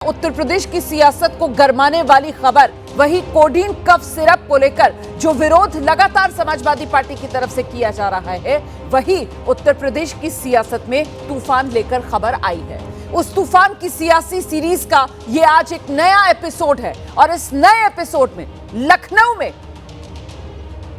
उत्तर प्रदेश की सियासत को गरमाने वाली खबर वही कोडीन कफ सिरप को लेकर जो विरोध लगातार समाजवादी पार्टी की तरफ से किया जा रहा है, वही उत्तर प्रदेश की सियासत में तूफान लेकर खबर आई है। उस तूफान की सियासी सीरीज का ये आज एक नया एपिसोड है और इस नए एपिसोड में लखनऊ में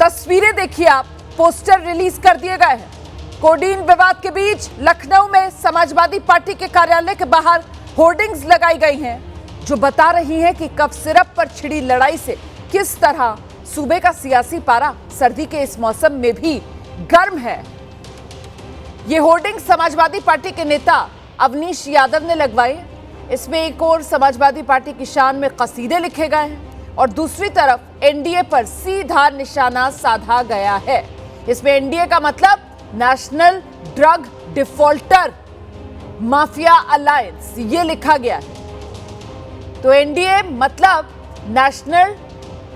तस्वीरें देखिए आप, पोस्टर रिलीज कर दिए गए हैं। कोडीन विवाद के बीच लखनऊ में समाजवादी पार्टी के कार्यालय के बाहर होर्डिंग्स लगाई गई हैं जो बता रही हैं कि कफ सिरप पर छिड़ी लड़ाई से किस तरह सूबे का सियासी पारा सर्दी के इस मौसम में भी गर्म है। ये होर्डिंग समाजवादी पार्टी के नेता अवनीश यादव ने लगवाए। इसमें एक और समाजवादी पार्टी की शान में कसीदे लिखे गए हैं और दूसरी तरफ एनडीए पर सीधा निशाना साधा गया है। इसमें एनडीए का मतलब national drug defaulter mafia alliance ये लिखा गया है। तो एनडीए मतलब national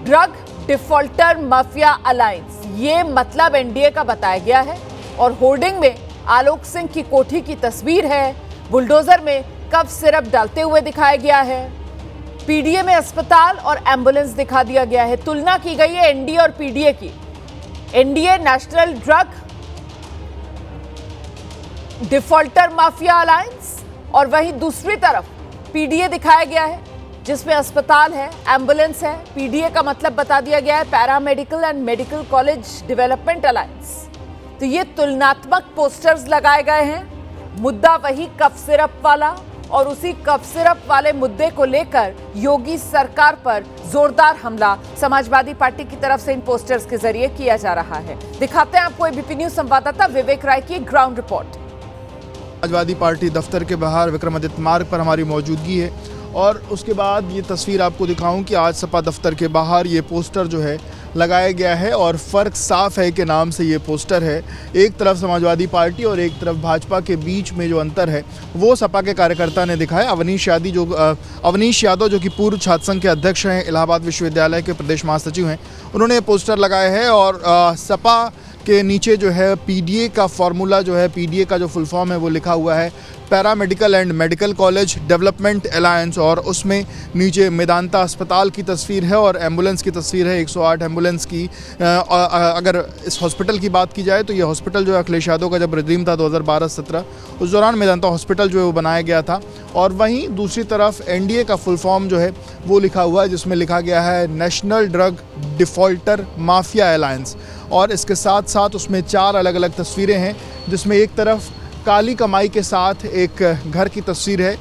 drug defaulter mafia alliance, ये मतलब एनडीए का बताया गया है। और होर्डिंग में आलोक सिंह की कोठी की तस्वीर है, बुलडोजर में कफ सिरप डालते हुए दिखाया गया है, पीडीए में अस्पताल और एम्बुलेंस दिखा दिया गया है। तुलना की गई है एनडीए और पीडीए की। NDA national drug defaulter mafia alliance और वहीं दूसरी तरफ पीडीए दिखाया गया है जिसमें अस्पताल है, एम्बुलेंस है। पीडीए का मतलब बता दिया गया है paramedical and medical college development alliance. तो ये तुलनात्मक पोस्टर्स लगाए गए हैं। मुद्दा वही कफ सिरप वाला और उसी कफ सिरप वाले मुद्दे को लेकर योगी सरकार पर जोरदार हमला समाजवादी पार्टी की तरफ से इन पोस्टर्स के जरिए किया जा रहा है। दिखाते हैं आपको एबीपी न्यूज संवाददाता विवेक राय की ग्राउंड रिपोर्ट। समाजवादी पार्टी दफ्तर के बाहर विक्रमादित्य मार्ग पर हमारी मौजूदगी है और उसके बाद ये तस्वीर आपको दिखाऊं कि आज सपा दफ्तर के बाहर ये पोस्टर जो है लगाया गया है और फ़र्क साफ है के नाम से ये पोस्टर है। एक तरफ समाजवादी पार्टी और एक तरफ भाजपा के बीच में जो अंतर है वो सपा के कार्यकर्ता ने दिखाया। अवनीश यादव जो कि पूर्व छात्र संघ के अध्यक्ष हैं, इलाहाबाद विश्वविद्यालय के प्रदेश महासचिव हैं, उन्होंने पोस्टर लगाए हैं और सपा के नीचे जो है पीडीए का फॉर्मूला जो है, पीडीए का जो फुल फॉर्म है वो लिखा हुआ है paramedical and medical college development alliance और उसमें नीचे मेदांता अस्पताल की तस्वीर है और एम्बुलेंस की तस्वीर है 108 एम्बुलेंस की। अगर इस हॉस्पिटल की बात की जाए तो ये हॉस्पिटल जो है अखिलेश यादव का जब रिजीम था 2012-17 उस दौरान मेदांता हॉस्पिटल जो है वो बनाया गया था। और वहीं दूसरी तरफ एनडीए का फुल फॉर्म जो है वो लिखा हुआ है जिसमें लिखा गया है national drug defaulter mafia alliance. और इसके साथ साथ उसमें 4 अलग अलग तस्वीरें हैं जिसमें एक तरफ काली कमाई के साथ एक घर की तस्वीर है।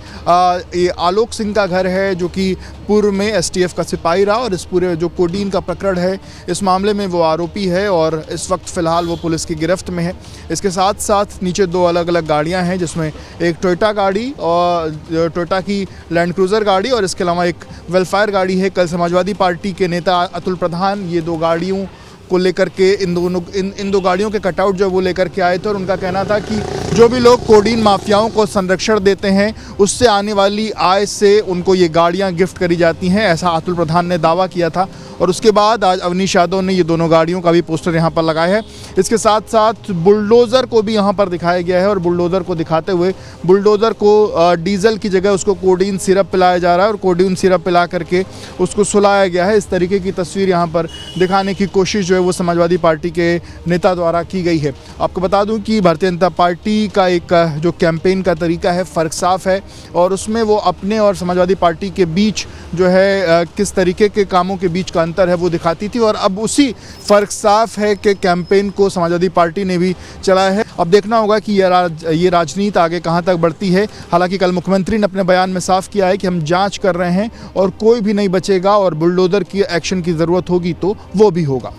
ये आलोक सिंह का घर है जो कि पूर्व में एसटीएफ का सिपाही रहा और इस पूरे जो कोडीन का प्रकरण है इस मामले में वो आरोपी है और इस वक्त फ़िलहाल वो पुलिस की गिरफ्त में है। इसके साथ साथ नीचे 2 अलग अलग गाड़ियां हैं जिसमें एक टोयोटा गाड़ी और टोयोटा की लैंड क्रूज़र गाड़ी और इसके अलावा एक वेलफेयर गाड़ी है। कल समाजवादी पार्टी के नेता अतुल प्रधान ये 2 गाड़ियों को लेकर के इन दो गाड़ियों के कटआउट जो वो लेकर के आए थे और उनका कहना था कि जो भी लोग कोडीन माफियाओं को संरक्षण देते हैं उससे आने वाली आय से उनको ये गाड़ियां गिफ्ट करी जाती हैं, ऐसा अतुल प्रधान ने दावा किया था। और उसके बाद आज अवनीश यादव ने ये दोनों गाड़ियों का भी पोस्टर यहाँ पर लगाया है। इसके साथ साथ बुलडोज़र को भी यहाँ पर दिखाया गया है और बुलडोज़र को दिखाते हुए बुलडोज़र को डीजल की जगह उसको कोडीन सिरप पिलाया जा रहा है और कोडीन सिरप पिला करके उसको सुलाया गया है। इस तरीके की तस्वीर यहाँ पर दिखाने की कोशिश जो है वो समाजवादी पार्टी के नेता द्वारा की गई है। आपको बता दूं कि भारतीय जनता पार्टी का एक जो कैंपेन का तरीका है फ़र्क साफ है और उसमें वो अपने और समाजवादी पार्टी के बीच जो है किस तरीके के कामों के बीच का अंतर है वो दिखाती थी और अब उसी फ़र्क साफ है कि कैंपेन को समाजवादी पार्टी ने भी चलाया है। अब देखना होगा कि ये राजनीति आगे कहां तक बढ़ती है। हालांकि कल मुख्यमंत्री ने अपने बयान में साफ किया है कि हम जांच कर रहे हैं और कोई भी नहीं बचेगा और बुलडोज़र की एक्शन की ज़रूरत होगी तो वो भी होगा।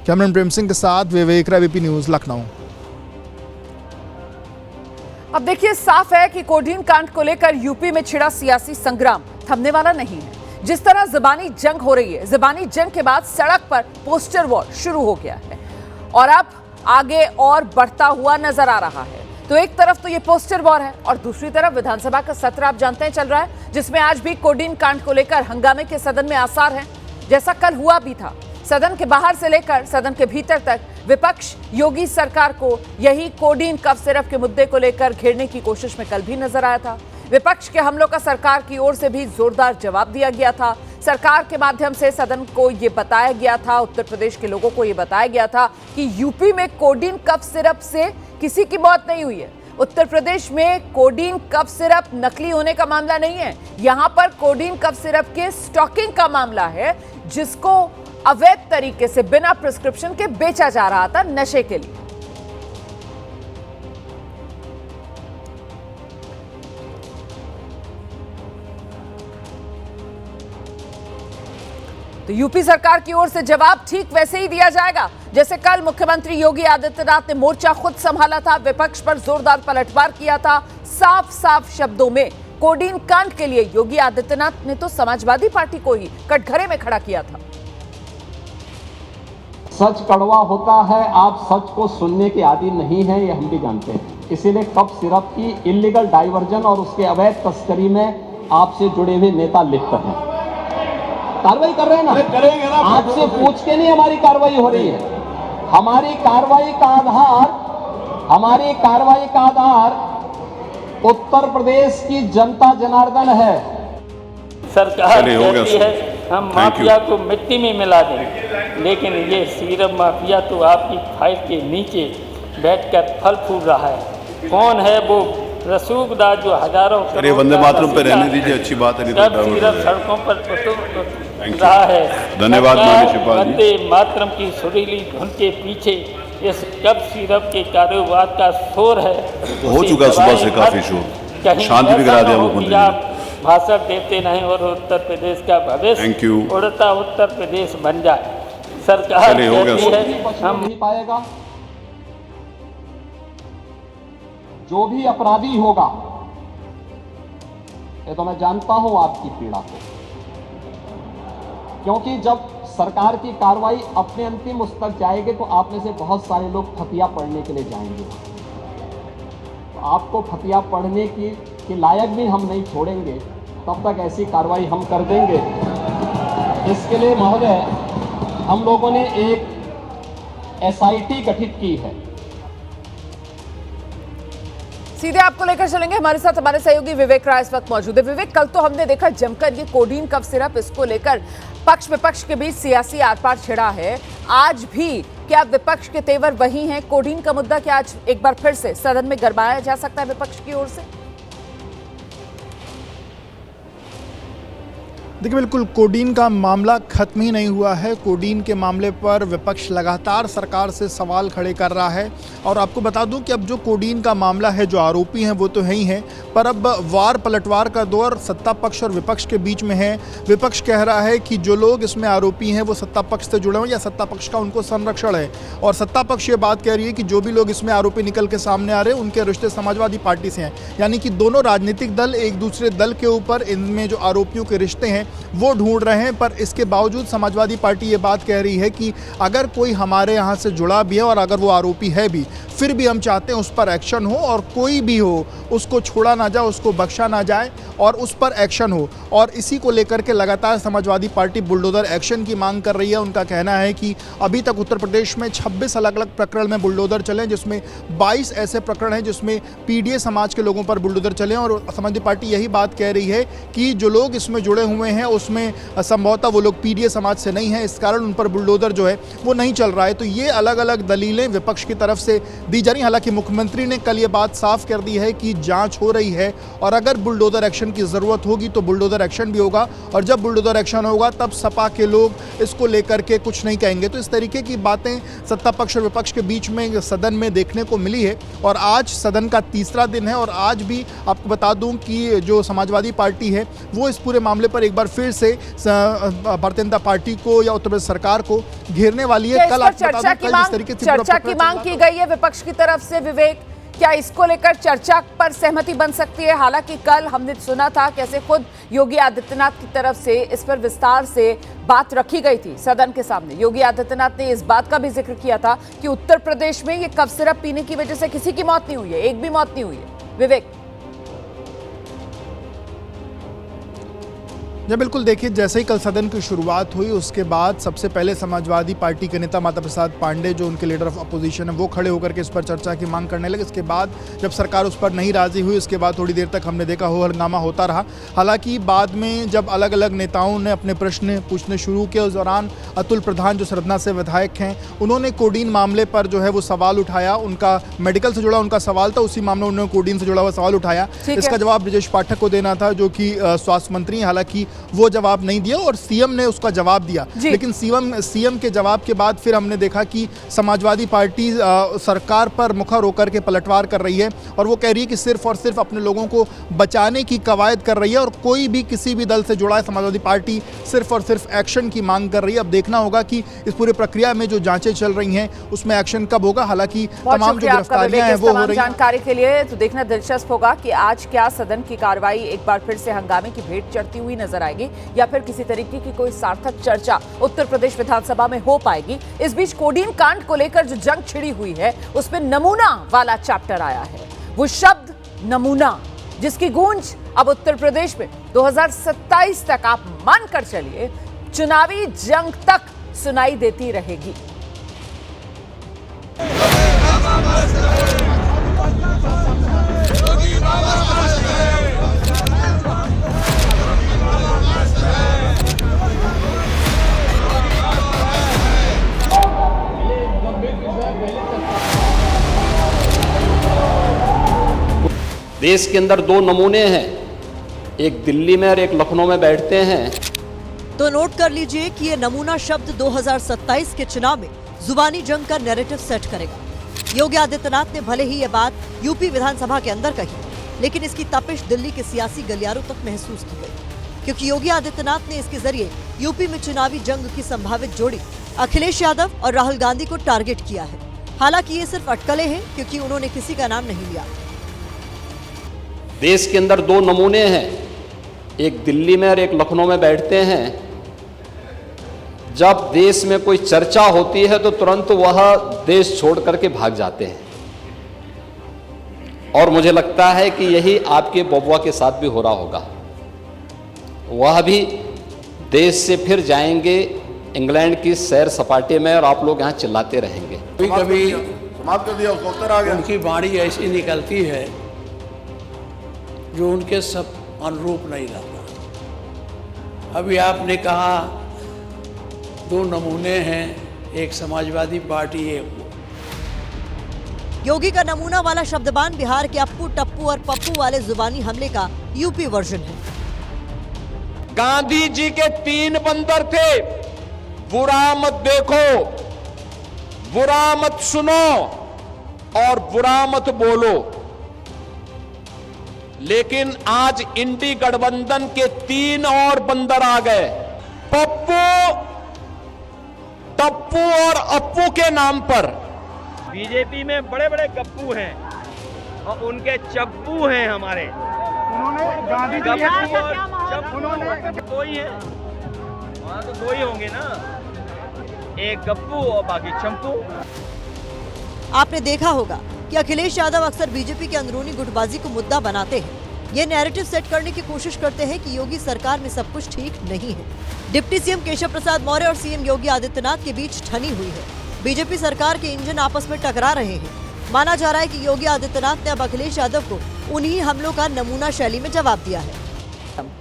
कैमरामैन प्रेम सिंह के साथ विवेक राय, एबीपी न्यूज़, लखनऊ। अब देखिए, साफ है कि कोडीन कांड को लेकर यूपी में छिड़ा सियासी संग्राम थमने वाला नहीं है। जिस तरह ज़बानी जंग हो रही है, ज़बानी जंग के बाद सड़क पर पोस्टर वॉर शुरू हो गया है और अब आगे और बढ़ता हुआ नजर आ रहा है। तो एक तरफ तो ये पोस्टर वॉर है और दूसरी तरफ विधानसभा का सत्र आप जानते हैं चल रहा है जिसमें आज भी कोडीन कांड को लेकर हंगामे के सदन में आसार हैं, जैसा कल हुआ भी था। सदन के बाहर से लेकर सदन के भीतर तक विपक्ष योगी सरकार को यही कोडीन कफ सिरप के मुद्दे को लेकर घेरने की कोशिश में कल भी नजर आया था। विपक्ष के हमलों का सरकार की ओर से भी जोरदार जवाब दिया गया था। सरकार के माध्यम से सदन को ये बताया गया था, उत्तर प्रदेश के लोगों को ये बताया गया था कि यूपी में कोडीन कफ सिरप से किसी की मौत नहीं हुई है। उत्तर प्रदेश में कोडीन कफ सिरप नकली होने का मामला नहीं है, यहां पर कोडीन कफ सिरप के स्टॉकिंग का मामला है, जिसको अवैध तरीके से बिना प्रिस्क्रिप्शन के बेचा जा रहा था नशे के लिए। तो यूपी सरकार की ओर से जवाब ठीक वैसे ही दिया जाएगा जैसे कल मुख्यमंत्री योगी आदित्यनाथ ने मोर्चा खुद संभाला था, विपक्ष पर जोरदार पलटवार किया था। साफ साफ शब्दों में कोडीन कांड के लिए योगी आदित्यनाथ ने तो समाजवादी पार्टी को ही कटघरे में खड़ा किया था। सच कड़वा होता है, आप सच को सुनने के आदी नहीं हैं, ये हम भी जानते हैं। इसीलिए कफ सिरप की इलीगल डाइवर्जन और उसके अवैध तस्करी में आपसे जुड़े हुए नेता लिप्त हैं। कार्रवाई कर रहे हैं ना, करेंगे ना। आपसे पूछ के नहीं हमारी कार्रवाई हो रही है। हमारी कार्रवाई का आधार उत्तर प्रदेश की जनता जनार्दन है। सरकार कहती है हम माफिया को मिट्टी में मिला दें, लेकिन ये सिरप माफिया तो आपकी फाइल के नीचे बैठकर फल फूल रहा है। कौन है वो रसूखदार जो हजारों वंदे मातरम पे रहने दीजिए, अच्छी बात है। सिर्फ सड़कों पर रहा है। धन्यवाद वंदे मातरम की सुरीली धुन के पीछे इस कप सिरप के कारोबार का शोर है। हो चुका सुबह से काफी शोर, शांति बिगड़ा दिया मुख्यमंत्री ने। भाषण देते नहीं और उत्तर प्रदेश का भविष्य उड़ता उत्तर प्रदेश बन जाए। सरकार कहती है हम नहीं पाएगा। जो भी अपराधी होगा, ये तो मैं जानता हूं आपकी पीड़ा को, क्योंकि जब सरकार की कार्रवाई अपने अंतिम उस तक जाएगी तो आप में से बहुत सारे लोग फतिया पढ़ने के लिए जाएंगे। तो आपको फतिया पढ़ने के लायक भी हम नहीं छोड़ेंगे, तब तक ऐसी कार्रवाई हम कर देंगे। इसके लिए महोदय हम लोगों ने एक SIT गठित की है। सीधे आपको लेकर चलेंगे, हमारे साथ हमारे सहयोगी विवेक राय इस वक्त मौजूद है। विवेक, कल तो हमने देखा जमकर ये कोडीन कफ सिरप, इसको लेकर पक्ष विपक्ष के बीच सियासी आर पार छिड़ा है। आज भी क्या विपक्ष के तेवर वही हैं? कोडीन का मुद्दा क्या आज एक बार फिर से सदन में गरमाया जा सकता है विपक्ष की ओर से? देखिए, बिल्कुल कोडीन का मामला खत्म ही नहीं हुआ है। कोडीन के मामले पर विपक्ष लगातार सरकार से सवाल खड़े कर रहा है। और आपको बता दूं कि अब जो कोडीन का मामला है, जो आरोपी हैं वो तो है ही हैं, पर अब वार पलटवार का दौर सत्ता पक्ष और विपक्ष के बीच में है। विपक्ष कह रहा है कि जो लोग इसमें आरोपी हैं वो सत्ता पक्ष से जुड़े हुए या सत्ता पक्ष का उनको संरक्षण है, और सत्ता पक्ष ये बात कह रही है कि जो भी लोग इसमें आरोपी निकल के सामने आ रहे हैं उनके रिश्ते समाजवादी पार्टी से हैं। यानी कि दोनों राजनीतिक दल एक दूसरे दल के ऊपर इनमें जो आरोपियों के रिश्ते हैं वो ढूंढ रहे हैं। पर इसके बावजूद समाजवादी पार्टी ये बात कह रही है कि अगर कोई हमारे यहाँ से जुड़ा भी है और अगर वो आरोपी है भी, फिर भी हम चाहते हैं उस पर एक्शन हो, और कोई भी हो उसको छोड़ा ना जाए, उसको बख्शा ना जाए और उस पर एक्शन हो। और इसी को लेकर के लगातार समाजवादी पार्टी बुलडोजर एक्शन की मांग कर रही है। उनका कहना है कि अभी तक उत्तर प्रदेश में 26 अलग अलग प्रकरण में बुलडोजर चले, जिसमें 22 ऐसे प्रकरण हैं जिसमें पीडीए समाज के लोगों पर बुलडोजर चले। और समाजवादी पार्टी यही बात कह रही है कि जो लोग इसमें जुड़े हुए हैं उसमें संभवतः वो लोग पीडीए समाज से नहीं है, इस कारण उन पर बुलडोजर जो है वो नहीं चल रहा है। तो ये अलग अलग दलीलें विपक्ष की तरफ से दी जा रही। हालांकि मुख्यमंत्री ने कल ये बात साफ कर दी है कि जांच हो रही है और अगर बुलडोजर एक्शन की जरूरत होगी तो बुलडोजर एक्शन भी होगा, और जब बुलडोजर एक्शन होगा तब सपा के लोग इसको लेकर के कुछ नहीं कहेंगे। तो इस तरीके की बातें सत्ता पक्ष और विपक्ष के बीच में सदन में देखने को मिली है। और आज सदन का तीसरा दिन है और आज भी आपको बता दूं कि जो समाजवादी पार्टी है वो इस पूरे मामले पर एक बार फिर से भारतीय जनता पार्टी को या उत्तर प्रदेश सरकार को घेरने वाली है। कल चर्चा की मांग की गई है विपक्ष की तरफ से। विवेक, क्या इसको लेकर चर्चा पर सहमति बन सकती है? हालांकि कल हमने सुना था कैसे खुद योगी आदित्यनाथ की तरफ से इस पर विस्तार से बात रखी गई थी सदन के सामने। योगी आदित्यनाथ ने इस बात का भी जिक्र किया था कि उत्तर प्रदेश में ये कफ सिरप पीने की वजह से किसी की मौत नहीं हुई है, एक भी मौत नहीं हुई है। विवेक, जी बिल्कुल, देखिए जैसे ही कल सदन की शुरुआत हुई उसके बाद सबसे पहले समाजवादी पार्टी के नेता माता प्रसाद पांडे जो उनके लीडर ऑफ अपोजिशन है वो खड़े होकर के इस पर चर्चा की मांग करने लगे। इसके बाद जब सरकार उस पर नहीं राजी हुई उसके बाद थोड़ी देर तक हमने देखा हो हंगामा होता रहा। हालांकि बाद में जब अलग अलग नेताओं ने अपने प्रश्न पूछने शुरू किए उस दौरान अतुल प्रधान जो सरदना से विधायक हैं उन्होंने कोडीन मामले पर जो है वो सवाल उठाया। उनका मेडिकल से जुड़ा उनका सवाल था, उसी मामले में उन्होंने कोडीन से जुड़ा हुआ सवाल उठाया। इसका जवाब ब्रजेश पाठक को देना था जो कि स्वास्थ्य मंत्री हैं। हालांकि वो जवाब नहीं दिया और सीएम ने उसका जवाब दिया, लेकिन सीएम के जवाब के बाद फिर हमने देखा कि समाजवादी पार्टी सरकार पर मुखर होकर के पलटवार कर रही है और वो कह रही है कि सिर्फ और सिर्फ अपने लोगों को बचाने की कवायद कर रही है और कोई भी किसी भी दल से जुड़ा है समाजवादी पार्टी सिर्फ और सिर्फ एक्शन की मांग कर रही है। अब देखना होगा कि इस पूरी प्रक्रिया में जो जांचें चल रही हैं उसमें एक्शन कब होगा। हालांकि तमाम जो गिरफ्तारियां हैं वो हो रही हैं। जानकारी के लिए तो देखना दिलचस्प होगा कि आज क्या सदन की कार्रवाई एक बार फिर से हंगामे की भेंट चढ़ती हुई नजर आएगी या फिर किसी तरीके की कोई सार्थक चर्चा उत्तर प्रदेश विधानसभा में हो पाएगी। इस बीच कोडीन कांड को लेकर जो जंग छिड़ी हुई है उसमें नमूना वाला चैप्टर आया है, वो शब्द नमूना जिसकी गूंज अब उत्तर प्रदेश में 2027 तक आप मानकर चलिए चुनावी जंग तक सुनाई देती रहेगी। देश के अंदर दो नमूने हैं, एक दिल्ली में और एक लखनऊ में बैठते हैं। तो नोट कर लीजिए कि ये नमूना शब्द 2027 के चुनाव में जुबानी जंग का नैरेटिव सेट करेगा। योगी आदित्यनाथ ने भले ही ये बात यूपी विधानसभा के अंदर कही, लेकिन इसकी तपिश दिल्ली के सियासी गलियारों तक महसूस की गई, क्योंकि योगी आदित्यनाथ ने इसके जरिए यूपी में चुनावी जंग की संभावित जोड़ी अखिलेश यादव और राहुल गांधी को टारगेट किया है। हालांकि ये सिर्फ अटकलें हैं, क्योंकि उन्होंने किसी का नाम नहीं लिया। देश के अंदर दो नमूने हैं, एक दिल्ली में और एक लखनऊ में बैठते हैं। जब देश में कोई चर्चा होती है तो तुरंत वह देश छोड़ करके भाग जाते हैं, और मुझे लगता है कि यही आपके बबुआ के साथ भी हो रहा होगा। वह भी देश से फिर जाएंगे इंग्लैंड की सैर सपाटे में और आप लोग यहाँ चिल्लाते रहेंगे। कभी उनकी वाणी ऐसी निकलती है जो उनके सब अनुरूप नहीं रहता। अभी आपने कहा दो नमूने हैं, एक समाजवादी पार्टी एक। योगी का नमूना वाला शब्दबान बिहार के अप्पू टप्पू और पप्पू वाले जुबानी हमले का यूपी वर्जन है। गांधी जी के 3 बंदर थे, बुरा मत देखो, बुरा मत सुनो और बुरा मत बोलो। लेकिन आज इंडी गठबंधन के 3 और बंदर आ गए। पप्पू, टप्पू और अप्पू के नाम पर बीजेपी में बड़े बड़े गप्पू हैं और उनके चप्पू हैं हमारे। उन्होंने गांधी जी उन्होंने दो ही हैं, वहाँ तो 2 ही होंगे ना, एक गप्पू और बाकी चंपू। आपने देखा होगा कि अखिलेश यादव अक्सर बीजेपी के अंदरूनी गुटबाजी को मुद्दा बनाते हैं। ये नैरेटिव सेट करने की कोशिश करते हैं कि योगी सरकार में सब कुछ ठीक नहीं है। डिप्टी सीएम केशव प्रसाद मौर्य और सीएम योगी आदित्यनाथ के बीच ठनी हुई है। बीजेपी सरकार के इंजन आपस में टकरा रहे हैं। माना जा रहा है कि योगी आदित्यनाथ ने अब अखिलेश यादव को उन्हीं हमलों का नमूना शैली में जवाब दिया है।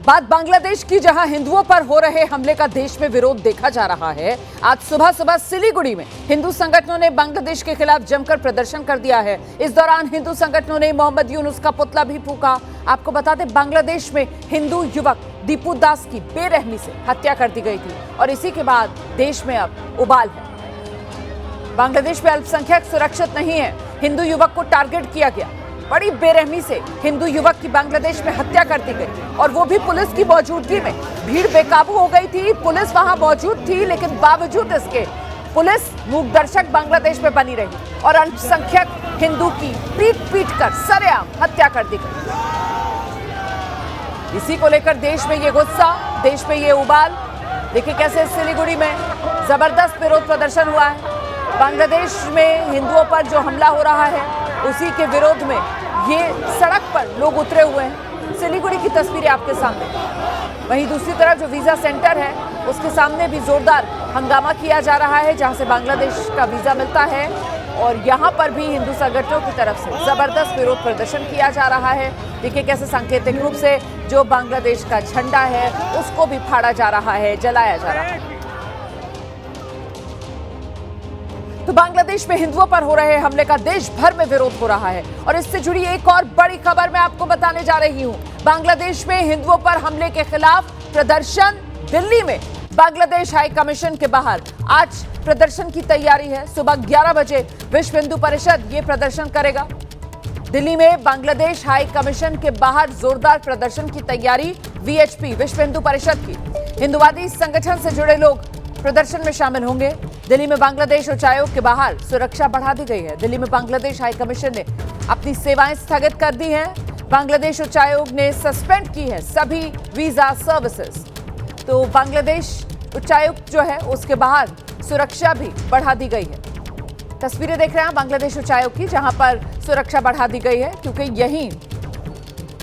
बात बांग्लादेश की, जहां हिंदुओं पर हो रहे हमले का देश में विरोध देखा जा रहा है। आज सुबह सिलीगुड़ी में हिंदू संगठनों ने बांग्लादेश के खिलाफ जमकर प्रदर्शन कर दिया है। इस दौरान हिंदू संगठनों ने मोहम्मद यूनुस का पुतला भी फूंका। आपको बता दें, बांग्लादेश में हिंदू युवक दीपू दास की बेरहमी से हत्या कर दी गई थी और इसी के बाद देश में अब उबाल है। बांग्लादेश में अल्पसंख्यक सुरक्षित नहीं है, हिंदू युवक को टारगेट किया गया। बड़ी बेरहमी से हिंदू युवक की बांग्लादेश में हत्या कर दी गई और वो भी पुलिस की मौजूदगी में। भीड़ बेकाबू हो गई थी, पुलिस वहां मौजूद थी, लेकिन बावजूद इसके पुलिस मूकदर्शक बांग्लादेश में बनी रही और अल्पसंख्यक हिंदू की पीट कर सरेआम हत्या कर दी गई। इसी को लेकर देश में ये गुस्सा, देश में ये उबाल। देखिए कैसे सिलीगुड़ी में जबरदस्त विरोध प्रदर्शन हुआ है। बांग्लादेश में हिंदुओं पर जो हमला हो रहा है उसी के विरोध में ये सड़क पर लोग उतरे हुए हैं। सिलीगुड़ी की तस्वीरें आपके सामने। वहीं दूसरी तरफ जो वीज़ा सेंटर है उसके सामने भी जोरदार हंगामा किया जा रहा है, जहां से बांग्लादेश का वीज़ा मिलता है और यहाँ पर भी हिंदू संगठनों की तरफ से जबरदस्त विरोध प्रदर्शन किया जा रहा है। देखिए कैसे सांकेतिक रूप से जो बांग्लादेश का झंडा है उसको भी फाड़ा जा रहा है, जलाया जा रहा है। तो बांग्लादेश में हिंदुओं पर हो रहे हमले का देश भर में विरोध हो रहा है और इससे जुड़ी एक और बड़ी खबर मैं आपको बताने जा रही हूं। बांग्लादेश में हिंदुओं पर हमले के खिलाफ प्रदर्शन दिल्ली में बांग्लादेश हाई कमीशन के बाहर आज प्रदर्शन की तैयारी है। सुबह 11 बजे विश्व हिंदू परिषद ये प्रदर्शन करेगा। दिल्ली में बांग्लादेश हाई कमीशन के बाहर जोरदार प्रदर्शन की तैयारी वीएचपी विश्व हिंदू परिषद की हिंदुवादी संगठन से जुड़े लोग प्रदर्शन में शामिल होंगे। दिल्ली में बांग्लादेश उच्चायोग के बाहर सुरक्षा बढ़ा दी गई है। दिल्ली में बांग्लादेश हाई कमीशन ने अपनी सेवाएं स्थगित कर दी हैं। बांग्लादेश उच्चायोग ने सस्पेंड की है सभी वीजा सर्विसेज। तो बांग्लादेश उच्चायुक्त जो है उसके बाहर सुरक्षा भी बढ़ा दी गई है। तस्वीरें देख रहे हैं बांग्लादेश उच्चायोग की, जहां पर सुरक्षा बढ़ा दी गई है क्योंकि यहीं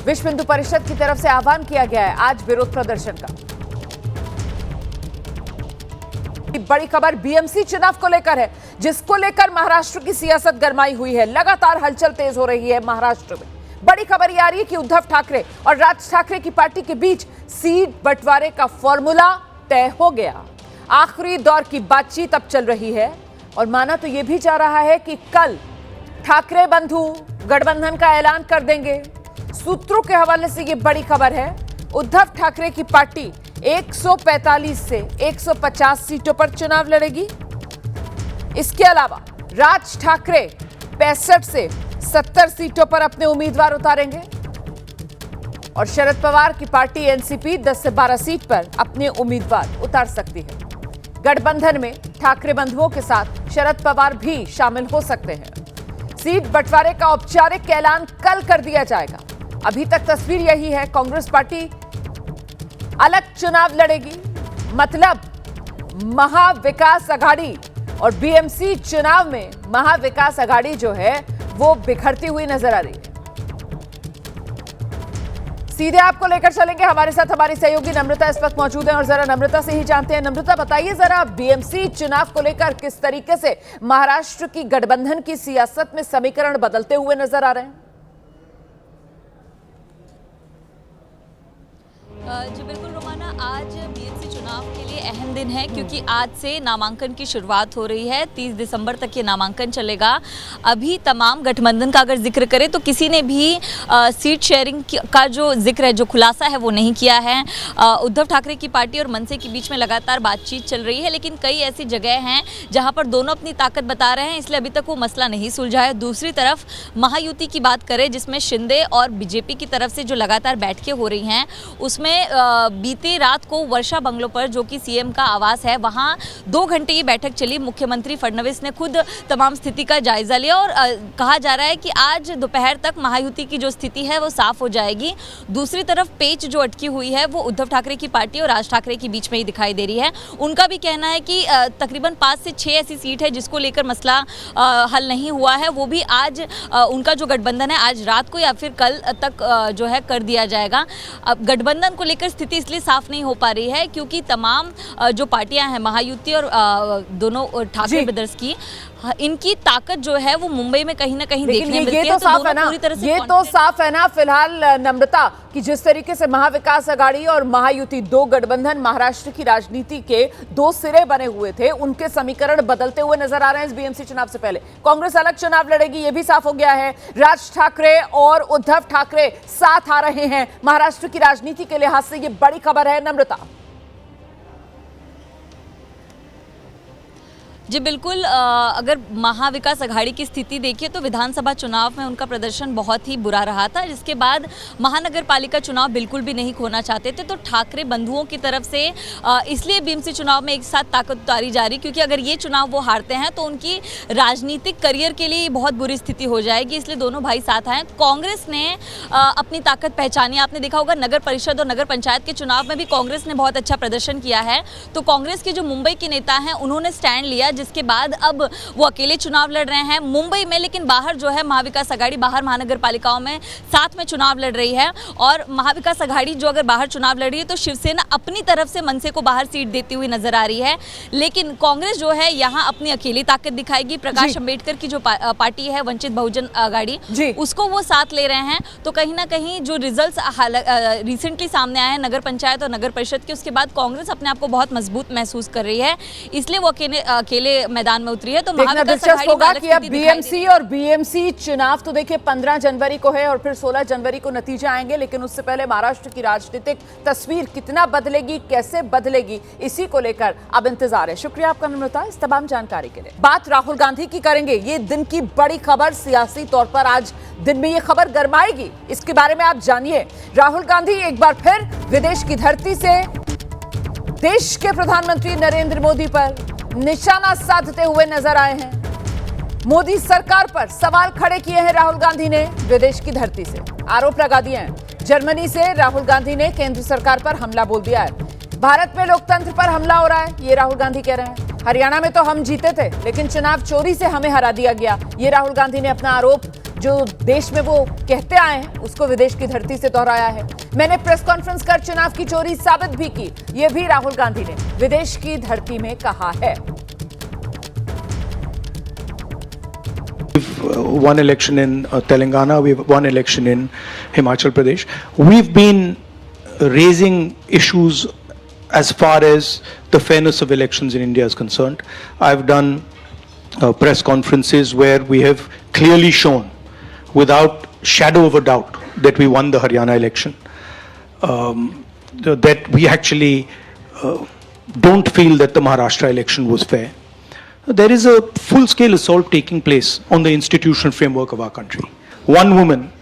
विश्व हिंदू परिषद की तरफ से आह्वान किया गया है आज विरोध प्रदर्शन का। बड़ी खबर बीएमसी चुनाव को लेकर है, जिसको लेकर महाराष्ट्र की सियासत गरमाई हुई है। लगातार हलचल तेज हो रही है महाराष्ट्र में। बड़ी खबर यह आ रही है कि उद्धव ठाकरे और राज ठाकरे की पार्टी के बीच सीट बंटवारे का फॉर्मूला तय हो गया। आखिरी दौर की बातचीत अब चल रही है और माना तो यह भी जा रहा है कि कल ठाकरे बंधु गठबंधन का ऐलान कर देंगे। सूत्रों के हवाले से यह बड़ी खबर है। उद्धव ठाकरे की पार्टी 145 से 150 सीटों पर चुनाव लड़ेगी। इसके अलावा राज ठाकरे 65 से 70 सीटों पर अपने उम्मीदवार उतारेंगे और शरद पवार की पार्टी एनसीपी 10 से 12 सीट पर अपने उम्मीदवार उतार सकती है। गठबंधन में ठाकरे बंधुओं के साथ शरद पवार भी शामिल हो सकते हैं। सीट बंटवारे का औपचारिक ऐलान कल कर दिया जाएगा। अभी तक तस्वीर यही है, कांग्रेस पार्टी अलग चुनाव लड़ेगी, मतलब महाविकास अघाड़ी, और बीएमसी चुनाव में महाविकास अघाड़ी जो है वो बिखरती हुई नजर आ रही है। सीधे आपको लेकर चलेंगे, हमारे साथ हमारी सहयोगी नम्रता इस वक्त मौजूद है और जरा नम्रता से ही जानते हैं। नम्रता, बताइए जरा बीएमसी चुनाव को लेकर किस तरीके से महाराष्ट्र की गठबंधन की सियासत में समीकरण बदलते हुए नजर आ रहे हैं? जी बिल्कुल रोमाना, आज बीएमसी चुनाव के लिए अहम दिन है क्योंकि आज से नामांकन की शुरुआत हो रही है। 30 दिसंबर तक ये नामांकन चलेगा। अभी तमाम गठबंधन का अगर जिक्र करें तो किसी ने भी सीट शेयरिंग का जो जिक्र है, जो खुलासा है वो नहीं किया है। उद्धव ठाकरे की पार्टी और मनसे के बीच में लगातार बातचीत चल रही है, लेकिन कई ऐसी जगह हैं जहाँ पर दोनों अपनी ताकत बता रहे हैं, इसलिए अभी तक वो मसला नहीं सुलझा है। दूसरी तरफ महायुति की बात करें, जिसमें शिंदे और बीजेपी की तरफ से जो लगातार बैठकें हो रही हैं, उसमें बीती रात को वर्षा बंगलो पर, जो कि सीएम का आवास है, वहां 2 घंटे की बैठक चली। मुख्यमंत्री फडणवीस ने खुद तमाम स्थिति का जायजा लिया और कहा जा रहा है कि आज दोपहर तक महायुति की जो स्थिति है वो साफ हो जाएगी। दूसरी तरफ पेच जो अटकी हुई है वो उद्धव ठाकरे की पार्टी और राज ठाकरे के बीच में ही दिखाई दे रही है। उनका भी कहना है कि तकरीबन 5 से 6 ऐसी सीट है जिसको लेकर मसला हल नहीं हुआ है, वो भी आज उनका जो गठबंधन है आज रात को या फिर कल तक जो है कर दिया जाएगा। अब गठबंधन को लेकर स्थिति इसलिए साफ नहीं हो पा रही है क्योंकि तमाम जो पार्टियां हैं, महायुति और दोनों ठाकरे ब्रदर्स की, इनकी ताकत जो है वो मुंबई में कहीं ना कहीं देखने मिलती है। ये तो साफ है ना, ये तो साफ है ना फिलहाल नम्रता, कि जिस तरीके से महाविकास अघाड़ी और महायुति, 2 गठबंधन महाराष्ट्र की राजनीति के 2 सिरे बने हुए थे, उनके समीकरण बदलते हुए नजर आ रहे हैं। इस बीएमसी चुनाव से पहले कांग्रेस अलग चुनाव लड़ेगी, ये भी साफ हो गया है। राज ठाकरे और उद्धव ठाकरे साथ आ रहे हैं। महाराष्ट्र की राजनीति के लिहाज से ये बड़ी खबर है नम्रता। जी बिल्कुल, अगर महाविकास अघाड़ी की स्थिति देखिए तो विधानसभा चुनाव में उनका प्रदर्शन बहुत ही बुरा रहा था, जिसके बाद महानगर पालिका चुनाव बिल्कुल भी नहीं खोना चाहते थे। तो ठाकरे बंधुओं की तरफ से इसलिए बीएमसी चुनाव में एक साथ ताकत उतारी जा रही, क्योंकि अगर ये चुनाव वो हारते हैं तो उनकी राजनीतिक करियर के लिए बहुत बुरी स्थिति हो जाएगी, इसलिए दोनों भाई साथ आए। कांग्रेस ने अपनी ताकत पहचानी। आपने देखा होगा नगर परिषद और नगर पंचायत के चुनाव में भी कांग्रेस ने बहुत अच्छा प्रदर्शन किया है। तो कांग्रेस के जो मुंबई के नेता हैं उन्होंने स्टैंड लिया, जिसके बाद अब वो अकेले चुनाव लड़ रहे हैं मुंबई में, लेकिन बाहर जो है महाविकास आघाड़ी बाहर महानगर पालिकाओं में साथ में चुनाव लड़ रही है। और महाविकास आघाड़ी जो अगर बाहर चुनाव लड़ रही है तो शिवसेना अपनी तरफ से मनसे को बाहर सीट देती हुई नजर आ रही है, लेकिन कांग्रेस जो है यहाँ अपनी अकेली ताकत दिखाएगी। प्रकाश अंबेडकर की जो पार्टी है वंचित बहुजन आघाड़ी, उसको वो साथ ले रहे हैं। तो कहीं ना कहीं जो रिजल्ट्स रिसेंटली सामने आए हैं नगर पंचायत और नगर परिषद के, उसके बाद कांग्रेस अपने आप को बहुत मजबूत महसूस कर रही है, इसलिए वो अकेले मैदान में उतरी है। तो दिलचस्प होगा कि अब बीएमसी और बीएमसी चुनाव तो देखिए 15 जनवरी को है और फिर 16 जनवरी को नतीजे आएंगे, लेकिन उससे पहले महाराष्ट्र की राजनीतिक तस्वीर कितना बदलेगी, कैसे बदलेगी, इसी को लेकर अब इंतजार है। शुक्रिया आपका नम्रता इस तमाम जानकारी के लिए। बात राहुल गांधी की करेंगे। ये दिन की बड़ी खबर, सियासी तौर पर आज दिन में ये खबर गरमाएगी, इसके बारे में आप जानिए। राहुल गांधी एक बार फिर विदेश की धरती से देश के प्रधानमंत्री नरेंद्र मोदी पर निशाना साधते हुए नजर आए हैं। मोदी सरकार पर सवाल खड़े किए हैं राहुल गांधी ने विदेश की धरती से, आरोप लगा दिए हैं। जर्मनी से राहुल गांधी ने केंद्र सरकार पर हमला बोल दिया है। भारत में लोकतंत्र पर हमला हो रहा है, ये राहुल गांधी कह रहे हैं। हरियाणा में तो हम जीते थे, लेकिन चुनाव चोरी से हमें हरा दिया गया, ये राहुल गांधी ने अपना आरोप जो देश में वो कहते आए हैं उसको विदेश की धरती से दोहराया है। मैंने प्रेस कॉन्फ्रेंस कर चुनाव की चोरी साबित भी की, ये भी राहुल गांधी ने विदेश की धरती में कहा है। We've won election in Telangana, we've won election in Himachal Pradesh. We've been raising issues as far as the fairness of elections in India is concerned. I've done press conferences where we have clearly shown without shadow of a doubt that we won the Haryana election, that we actually don't feel that the Maharashtra election was fair. There is a full-scale assault taking place on the institutional framework of our country. One woman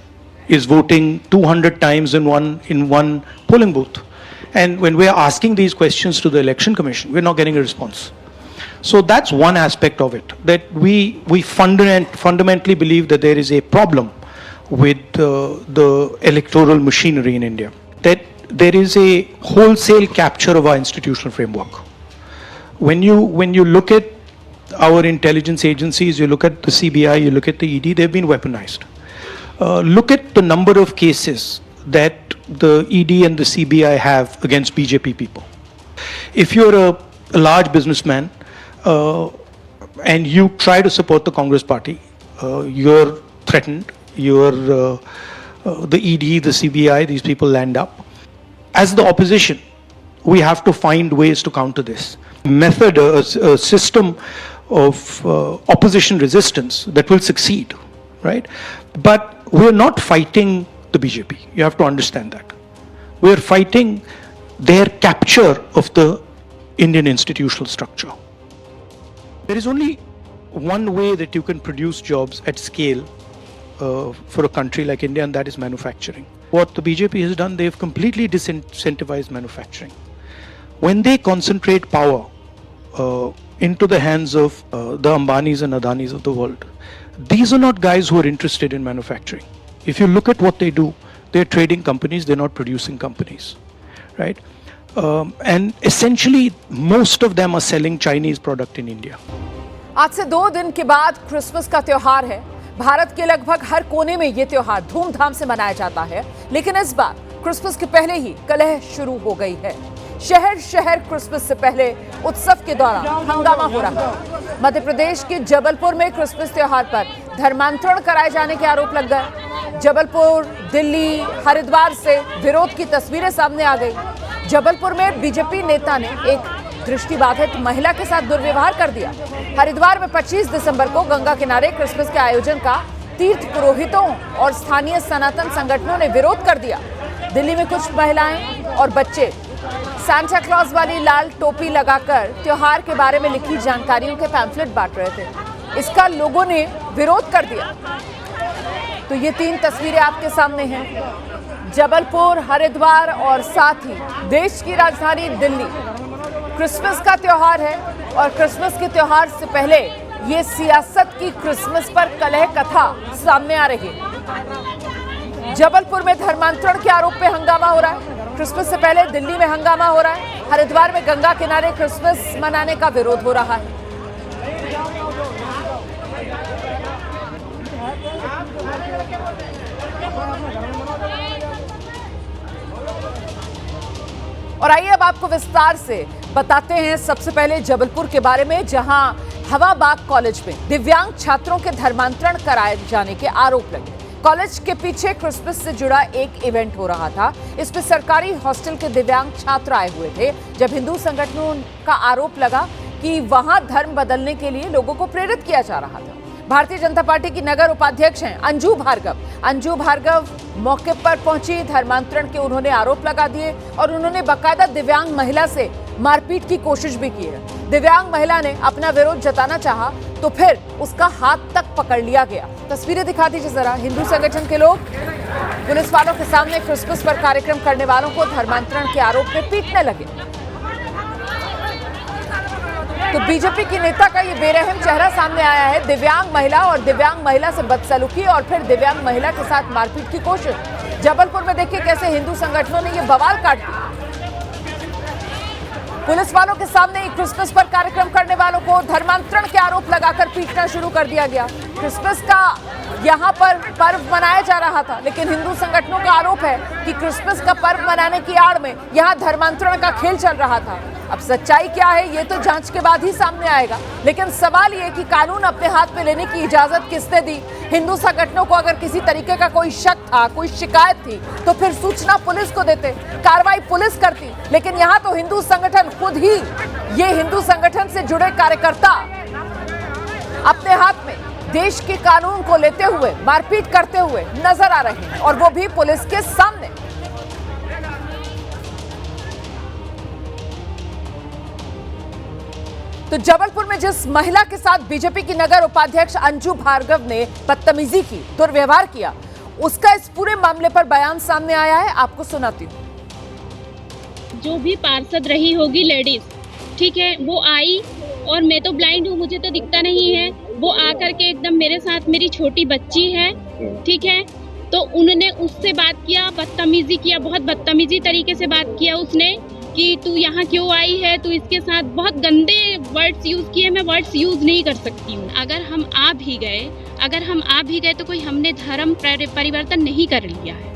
is voting 200 times in one polling booth, and when we are asking these questions to the Election Commission, we're not getting a response. So that's one aspect of it, that we fundamentally believe that there is a problem with the electoral machinery in India, that there is a wholesale capture of our institutional framework. When you look at our intelligence agencies, you look at the CBI, you look at the ED, they've been weaponized. Look at the number of cases that the ED and the CBI have against BJP people. If you're a large businessman and you try to support the Congress party, you're threatened, the ED, the CBI, these people land up. As the opposition, we have to find ways to counter this. Method, a system of opposition resistance that will succeed, right? But we're not fighting the BJP. You have to understand that. We're fighting their capture of the Indian institutional structure. There is only one way that you can produce jobs at scale for a country like India, and that is manufacturing. What the BJP has done, they've completely disincentivized manufacturing. When they concentrate power into the hands of the Ambanis and Adanis of the world, these are not guys who are interested in manufacturing. If you look at what they do, they're trading companies, they're not producing companies, right? And essentially, most of them are selling Chinese product in India. आज से 2 दिन के बाद Christmas का त्योहार है। भारत के लगभग हर कोने में ये त्योहार धूमधाम से मनाया जाता है, लेकिन इस बार क्रिसमस के पहले ही कलह शुरू हो गई है। शहर शहर क्रिसमस से पहले उत्सव के दौरान हंगामा हो रहा है। मध्य प्रदेश के जबलपुर में क्रिसमस त्योहार पर धर्मांतरण कराए जाने के आरोप लग गए। जबलपुर, दिल्ली, हरिद्वार से विरोध की तस्वीरें सामने आ गई। जबलपुर में बीजेपी नेता ने एक दृष्टिबाधित महिला के साथ दुर्व्यवहार कर दिया। हरिद्वार में 25 दिसंबर को गंगा किनारे क्रिसमस के आयोजन का तीर्थ पुरोहितों और स्थानीय सनातन संगठनों ने विरोध कर दिया। दिल्ली में कुछ महिलाएं और बच्चे सांता क्लॉज वाली लाल टोपी लगाकर त्योहार के बारे में लिखी जानकारियों के पैम्फलेट बांट रहे थे। इसका लोगों ने विरोध कर दिया। तो ये 3 तस्वीरें आपके सामने हैं। जबलपुर, हरिद्वार और साथ ही देश की राजधानी दिल्ली। क्रिसमस का त्योहार है और क्रिसमस के त्योहार से पहले ये सियासत की क्रिसमस पर कलह कथा सामने आ रही है। जबलपुर में धर्मांतरण के आरोप पे हंगामा हो रहा है। क्रिसमस से पहले दिल्ली में हंगामा हो रहा है। हरिद्वार में गंगा किनारे क्रिसमस मनाने का विरोध हो रहा है। और आइए अब आपको विस्तार से बताते हैं सबसे पहले जबलपुर के बारे में, जहां हवाबाग कॉलेज में दिव्यांग छात्रों के धर्मांतरण कराए जाने के आरोप लगे। कॉलेज के पीछे क्रिसमस से जुड़ा एक इवेंट हो रहा था। इसमें सरकारी हॉस्टल के दिव्यांग छात्र आए हुए थे, जब हिंदू संगठनों का आरोप लगा कि वहां धर्म बदलने के लिए लोगों को प्रेरित किया जा रहा था। भारतीय जनता पार्टी की नगर उपाध्यक्ष हैं अंजू भार्गव। अंजू भार्गव मौके पर पहुंची, धर्मांतरण के उन्होंने आरोप लगा दिए और उन्होंने बाकायदा दिव्यांग महिला से मारपीट की कोशिश भी की है। दिव्यांग महिला ने अपना विरोध जताना चाहा तो फिर उसका हाथ तक पकड़ लिया गया। तस्वीरें दिखा दीजिए जरा। हिंदू संगठन के लोग पुलिस वालों के सामने क्रिसमस पर कार्यक्रम करने वालों को धर्मांतरण के आरोप में पीटने लगे। तो बीजेपी की नेता का ये बेरहम चेहरा सामने आया है। दिव्यांग महिला और दिव्यांग महिला से बदसलूकी और फिर दिव्यांग महिला के साथ मारपीट की कोशिश। जबलपुर में देखिए कैसे हिंदू संगठनों ने ये बवाल काट दिया। पुलिस वालों के सामने क्रिसमस पर कार्यक्रम करने वालों को धर्मांतरण के आरोप लगाकर पीटना शुरू कर दिया गया। क्रिसमस का यहाँ पर पर्व मनाया जा रहा था, लेकिन हिंदू संगठनों का आरोप है कि क्रिसमस का पर्व मनाने की आड़ में यहाँ धर्मांतरण का खेल चल रहा था। अब सच्चाई क्या है ये तो जांच के बाद ही सामने आएगा, लेकिन सवाल ये कि कानून अपने हाथ में लेने की इजाजत किसने दी? हिंदू संगठनों को अगर किसी तरीके का कोई शक था, कोई शिकायत थी, तो फिर सूचना पुलिस को देते, कार्रवाई पुलिस करती। लेकिन यहाँ तो हिंदू संगठन खुद ही, ये हिंदू संगठन से जुड़े कार्यकर्ता अपने हाथ में देश के कानून को लेते हुए मारपीट करते हुए नजर आ रहे हैं, और वो भी पुलिस के सामने। तो जबलपुर में जिस महिला के साथ बीजेपी की नगर उपाध्यक्ष अंजू भार्गव ने बदतमीजी की, दुर्व्यवहार किया, उसका इस पूरे मामले पर बयान सामने आया है। आपको सुनाती हूँ। जो भी पार्षद रही होगी लेडीज, ठीक है, वो आई और मैं तो ब्लाइंड हूँ, मुझे तो दिखता नहीं है। वो आकर के एकदम मेरे साथ, मेरी छोटी बच्ची है, ठीक है, तो उन्होंने उससे बात किया, बदतमीजी किया, बहुत बदतमीजी तरीके से बात किया उसने कि तू यहाँ क्यों आई है, तू इसके साथ, बहुत गंदे वर्ड्स यूज़ किए। मैं वर्ड्स यूज़ नहीं कर सकती हूँ। अगर हम आ भी गए तो कोई हमने धर्म परिवर्तन नहीं कर लिया है।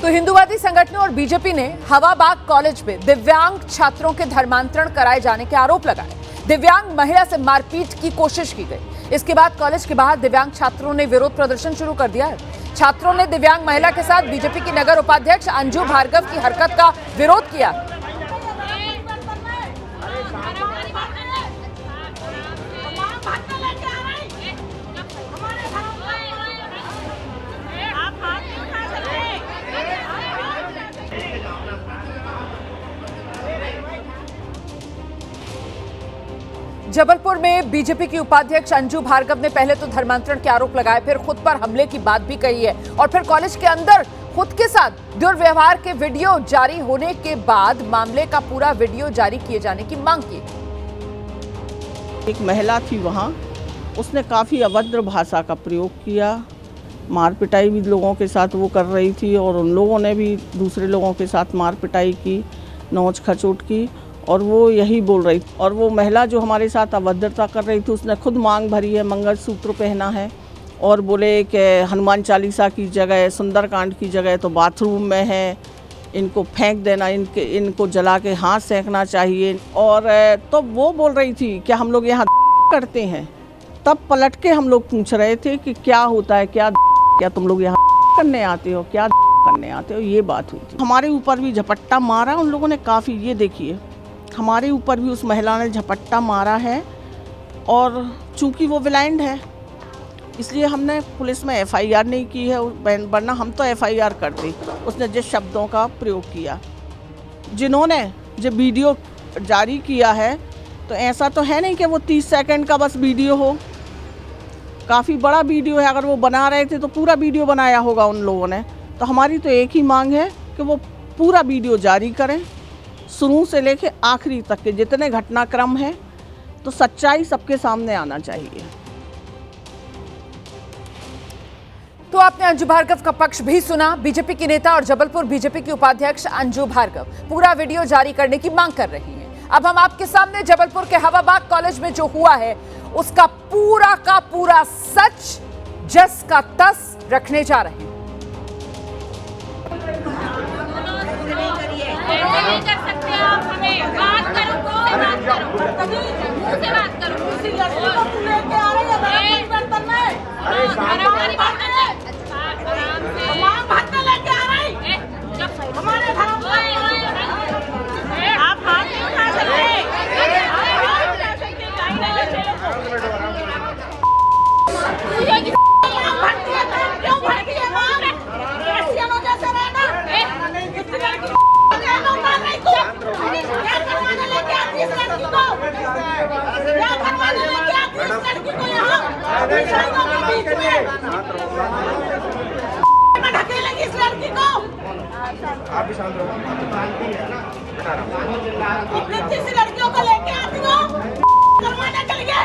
तो हिंदूवादी संगठनों और बीजेपी ने हवाबाग कॉलेज में दिव्यांग छात्रों के धर्मांतरण कराए जाने के आरोप लगाए। दिव्यांग महिला से मारपीट की कोशिश की गई। इसके बाद कॉलेज के बाहर दिव्यांग छात्रों ने विरोध प्रदर्शन शुरू कर दिया है। छात्रों ने दिव्यांग महिला के साथ बीजेपी की नगर उपाध्यक्ष अंजू भार्गव की हरकत का विरोध किया। जबलपुर में बीजेपी की उपाध्यक्ष अंजू भार्गव ने पहले तो धर्मांतरण के आरोप लगाए, फिर खुद पर हमले की बात भी कही है, और फिर कॉलेज के अंदर खुद के साथ दुर्व्यवहार के वीडियो जारी होने के बाद मामले का पूरा वीडियो जारी किए जाने की मांग की। एक महिला थी वहाँ, उसने काफ़ी अभद्र भाषा का प्रयोग किया, मार पिटाई भी लोगों के साथ वो कर रही थी, और उन लोगों ने भी दूसरे लोगों के साथ मार पिटाई की, नोच खचोट की, और वो यही बोल रही थी। और वो महिला जो हमारे साथ अभद्रता कर रही थी, उसने खुद मांग भरी है, मंगलसूत्र पहना है, और बोले कि हनुमान चालीसा की जगह, सुंदरकांड की जगह तो बाथरूम में है, इनको फेंक देना, इनको जला के हाथ सेंकना चाहिए। और तो वो बोल रही थी कि हम लोग यहाँ करते हैं। तब पलट के हम लोग पूछ रहे थे कि क्या होता है, क्या तुम लोग यहाँ करने आते हो, क्या करने आते हो, ये बात हुई थी। हमारे ऊपर भी झपट्टा मारा उन लोगों ने काफ़ी, ये देखिए हमारे ऊपर भी उस महिला ने झपट्टा मारा है, और चूंकि वो ब्लाइंड है इसलिए हमने पुलिस में एफआईआर नहीं की है, वरना हम तो एफआईआर करते। उसने जिस शब्दों का प्रयोग किया, जिन्होंने जो वीडियो जारी किया है, तो ऐसा तो है नहीं कि वो 30 सेकंड का बस वीडियो हो, काफ़ी बड़ा वीडियो है। अगर वो बना रहे थे तो पूरा वीडियो बनाया होगा उन लोगों ने। तो हमारी तो एक ही मांग है कि वो पूरा वीडियो जारी करें, शुरू से लेके आखिरी तक के जितने घटनाक्रम हैं, तो सच्चाई सबके सामने आना चाहिए। तो आपने अंजू भार्गव का पक्ष भी सुना। बीजेपी की नेता और जबलपुर बीजेपी की उपाध्यक्ष अंजू भार्गव पूरा वीडियो जारी करने की मांग कर रही हैं। अब हम आपके सामने जबलपुर के हवाबाग कॉलेज में जो हुआ है उसका पूरा का पूरा सच जस का तस रखने जा रहे हैं। नहीं कर सकते आप हमें बात करो, मुझसे बात करो, लेके आ रहे हैं बर्तन में, हमारी बात लेके आ रहे हैं हमारे धर्म, आप हाथ नहीं उठा सकते, क्यों भड़की है मार क्रिश्चियनों जैसे रहना, क्या करवाने लेके आती इस लड़की को, क्या करवाने लेके आती इस लड़की को यहाँ ईसाइयों के बीच में ढकेलेंगी इस लड़की को, आप भी शांत रहो, इतनी लड़कियों को लेके आती हो करवाने के लिए।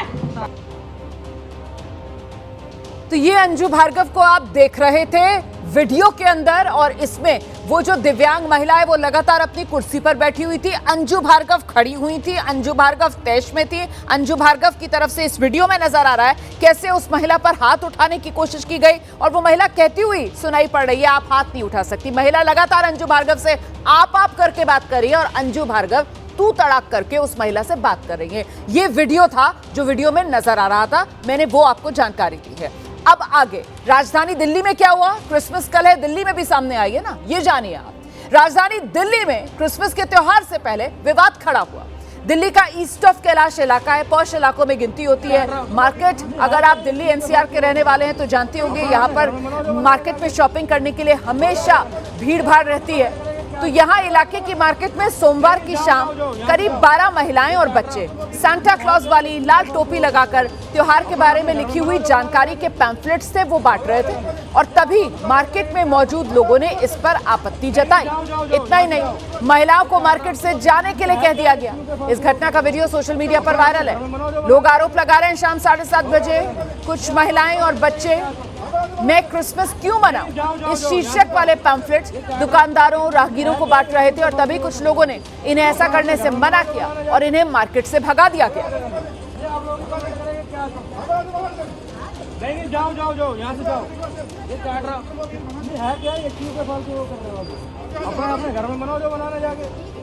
तो ये अंजू भार्गव को आप देख रहे थे वीडियो के अंदर, और इसमें वो जो दिव्यांग महिला है वो लगातार अपनी कुर्सी पर बैठी हुई थी, अंजू भार्गव खड़ी हुई थी, अंजू भार्गव तैश में थी। अंजू भार्गव की तरफ से इस वीडियो में नजर आ रहा है कैसे उस महिला पर हाथ उठाने की कोशिश की गई, और वो महिला कहती हुई सुनाई पड़ रही है आप हाथ नहीं उठा सकती। महिला लगातार अंजू भार्गव से आप करके बात कर रही है, और अंजू भार्गव तू तड़ाक करके उस महिला से बात कर रही है। ये वीडियो था जो वीडियो में नजर आ रहा था, मैंने वो आपको जानकारी दी है। अब आगे राजधानी दिल्ली में क्या हुआ, क्रिसमस कल है, दिल्ली में भी सामने आई है ना, ये जानिए आप। राजधानी दिल्ली में क्रिसमस के त्योहार से पहले विवाद खड़ा हुआ। दिल्ली का ईस्ट ऑफ कैलाश इलाका है, पॉश इलाकों में गिनती होती है मार्केट। अगर आप दिल्ली एनसीआर के रहने वाले हैं तो जानते होंगे यहाँ पर मार्केट में शॉपिंग करने के लिए हमेशा भीड़ भाड़ रहती है। तो यहाँ इलाके की मार्केट में सोमवार की शाम करीब 12 महिलाएं और बच्चे सांता क्लॉज वाली लाल टोपी लगाकर त्योहार के बारे में लिखी हुई जानकारी के पैम्फलेट्स थे वो बांट रहे थे, और तभी मार्केट में मौजूद लोगों ने इस पर आपत्ति जताई। इतना ही नहीं, महिलाओं को मार्केट से जाने के लिए कह दिया गया। इस घटना का वीडियो सोशल मीडिया पर वायरल है। लोग आरोप लगा रहे हैं शाम 7:30 बजे कुछ महिलाएं और बच्चे मैं क्रिसमस क्यों मनाऊं इस शीर्षक वाले पैम्फलेट्स दुकानदारों राहगीरों को बांट रहे थे, और तभी कुछ लोगों ने इन्हें ऐसा करने से मना किया और इन्हें मार्केट से भगा दिया गया। नहीं जाओ जाओ जाओ यहाँ से जाओ, ये काट रहा ये है क्या, ये क्यों के फालतू वो कर रहे हो, अपने घर में मनाओ जो बनाने जाके।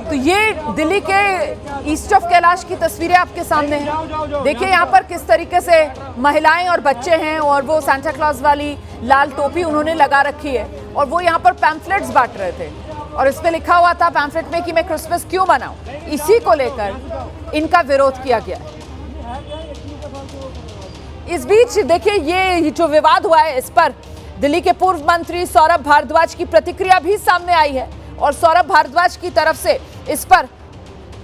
तो ये दिल्ली के ईस्ट ऑफ कैलाश की तस्वीरें आपके सामने हैं। देखिए यहाँ पर किस तरीके से महिलाएं और बच्चे हैं, और वो सांता क्लॉज वाली लाल टोपी उन्होंने लगा रखी है, और वो यहाँ पर पैम्फलेट्स बांट रहे थे, और इस पे लिखा हुआ था पैम्फलेट में कि मैं क्रिसमस क्यों मनाऊं। इसी को लेकर इनका विरोध किया गया। इस बीच देखिए ये जो विवाद हुआ है इस पर दिल्ली के पूर्व मंत्री सौरभ भारद्वाज की प्रतिक्रिया भी सामने आई है, और सौरभ भारद्वाज की तरफ से इस पर